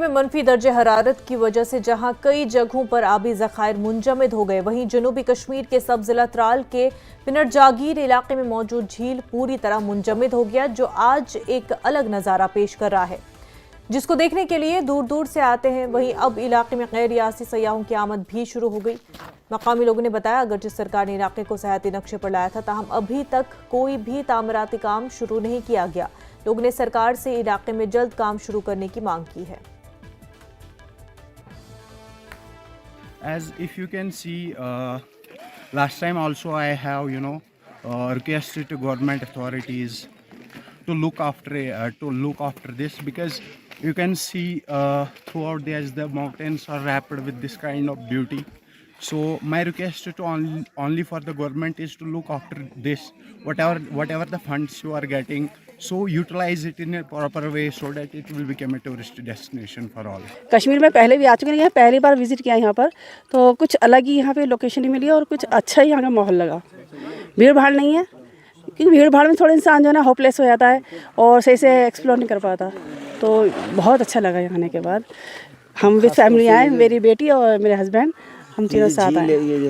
में मनफी दर्जे हरारत की वजह से जहां कई जगहों पर आबी ज़खायर मुंजमद हो गए, वहीं जनूबी कश्मीर के सब जिला त्राल के पिनट जागीर इलाके में मौजूद झील पूरी तरह मुंजमद हो गया, जो आज एक अलग नज़ारा पेश कर रहा है, जिसको देखने के लिए दूर दूर से आते हैं। वहीं अब इलाके में गैर रियासी सयाहों की आमद भी शुरू हो गई। मकामी लोगों ने बताया, अगरचे सरकार ने इलाके को सयाहती नक्शे पर लाया था, ताहम अभी तक कोई भी तामीराती काम शुरू नहीं किया गया। लोगों ने सरकार से इलाके में जल्द काम शुरू करने की मांग की है। As if you can see, last time also I have requested to government authorities to look after this, because you can see throughout the mountains are wrapped with this kind of beauty. So my request to only for the government is to look after this, whatever the funds you are getting, so utilize it in a proper way so that it will become a tourist destination for all. Kashmir में पहले भी आ चुके हैं, पहली बार visit किया यहाँ पर, तो कुछ अलग ही यहाँ पे लोकेशन ही मिली और कुछ अच्छा ही यहाँ का माहौल लगा। भीड़ भाड़ नहीं है, क्योंकि भीड़ भाड़ में थोड़ा इंसान जो है ना होपलेस हो जाता है और सही से एक्सप्लोर नहीं कर पाता। तो बहुत अच्छा लगा यहाँ आने के बाद। हम विद फैमिली आए, मेरी बेटी और मेरे हस्बैंड, हम तीनों साथ आए।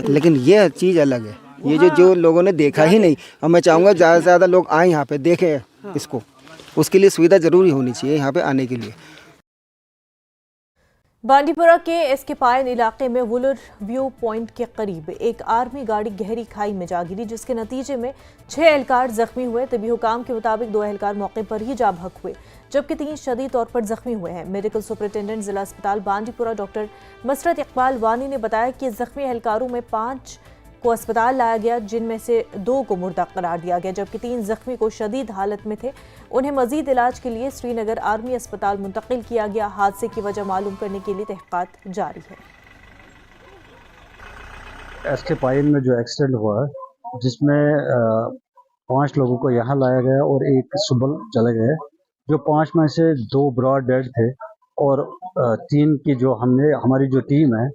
लेकिन ये चीज़ अलग है, ये जो लोगों ने देखा ही नहीं, और मैं चाहूँगा ज़्यादा से ज़्यादा लोग आए यहाँ पे देखें इसको। उसके लिए सुविधा ज़रूरी होनी चाहिए यहाँ पे आने के लिए। बांडीपुरा के एसके पायन इलाके में वुलर व्यू पॉइंट के करीब एक आर्मी गाड़ी गहरी खाई में जा गिरी, जिसके नतीजे में 6 एहलकार जख्मी हुए। तभी हुकाम के मुताबिक 2 एहलकार मौके पर ही जा भक हुए, जबकि 3 शदीद तौर पर जख्मी हुए हैं। मेडिकल सुपरिटेंडेंट जिला अस्पताल बांडीपुरा डॉक्टर मसरत इकबाल वानी ने बताया कि जख्मी एहलकारों में 5 को अस्पताल लाया गया, जिनमें से 2 को मुर्दा करार दिया गया, जबकि 3 जख्मी को शदीद हालत में थे। उन्हें मजीद इलाज के लिए श्रीनगर आर्मी अस्पताल मुंतकिल किया गया। हादसे की वजह मालूम करने के लिए तहकीकात जारी है। एसके पाइन में जो एक्सीडेंट हुआ है, जिसमें 5 लोगों को यहाँ लाया गया और 1 सुबह चले गए, जो 5 में से 2 ब्रॉड डेड थे और 3 की जो हमारी जो टीम है,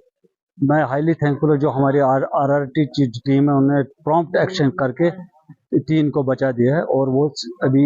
मैं हाईली थैंकफुल हूँ जो हमारी आरआरटी टीम है, उन्होंने प्रॉम्प्ट एक्शन करके 3 को बचा दिया है। और वो अभी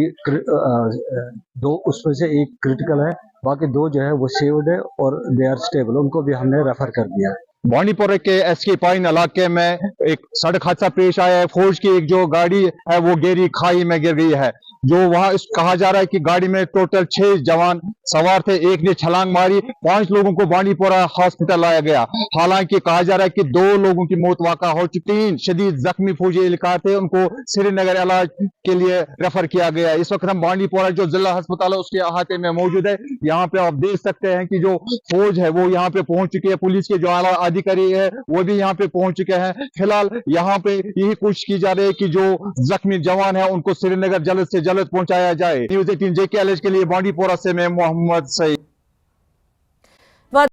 2 उसमें से 1 क्रिटिकल है, बाकी 2 जो है वो सेव्ड है और दे आर स्टेबल, उनको भी हमने रेफर कर दिया है। बांडीपुरा के एसके पाइन इलाके में एक सड़क हादसा पेश आया है। फौज की एक जो गाड़ी है वो गहरी खाई में गिर गई है। जो वहां कहा जा रहा है कि गाड़ी में टोटल 6 जवान सवार थे, 1 ने छलांग मारी, 5 लोगों को बांडीपुरा हॉस्पिटल लाया गया। हालांकि कहा जा रहा है कि 2 लोगों की मौत वाक़ा हो चुकी, 3 शदीद जख्मी फौजी एहलकार थे, उनको श्रीनगर इलाज के लिए रेफर किया गया। इस वक्त हम बांडीपुरा जो जिला अस्पताल है उसके अहाते में मौजूद है। यहाँ पे आप देख सकते हैं कि जो फौज है वो यहाँ पे पहुंच चुकी है, पुलिस के जो आला अधिकारी है वो भी यहाँ पे पहुंच चुके हैं। फिलहाल यहाँ पे यही कोशिश की जा रही है कि जो जख्मी जवान है उनको श्रीनगर जल्द से जल्द पहुंचाया जाए। न्यूज़ 18 JKLH के लिए बांडीपुरा से मैं मोहम्मद सईद।